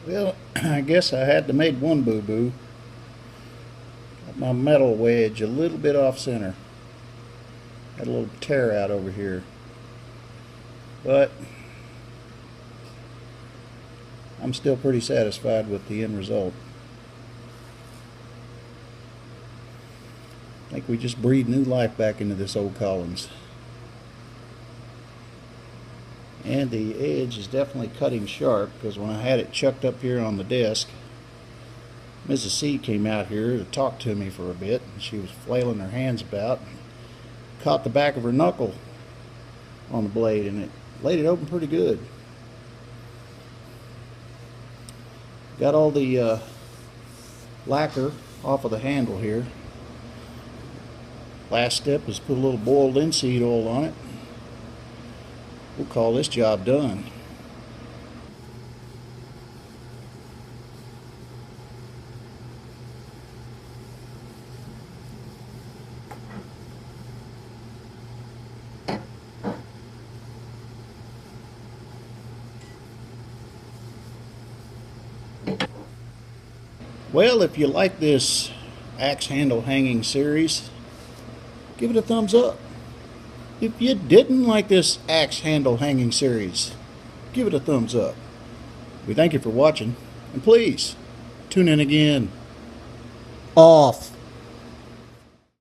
Well, I guess I had to make one boo-boo. Got my metal wedge a little bit off center. Had a little tear out over here. But I'm still pretty satisfied with the end result. I think we just breathed new life back into this old Collins. And the edge is definitely cutting sharp, because when I had it chucked up here on the desk, Mrs. C came out here to talk to me for a bit, and she was flailing her hands about, and caught the back of her knuckle on the blade, and it laid it open pretty good. Got all the lacquer off of the handle here. Last step is put a little boiled linseed oil on it. We'll call this job done. Well, if you like this axe handle hanging series, give it a thumbs up. If you didn't like this axe handle hanging series, give it a thumbs up. We thank you for watching, and please tune in again. Off.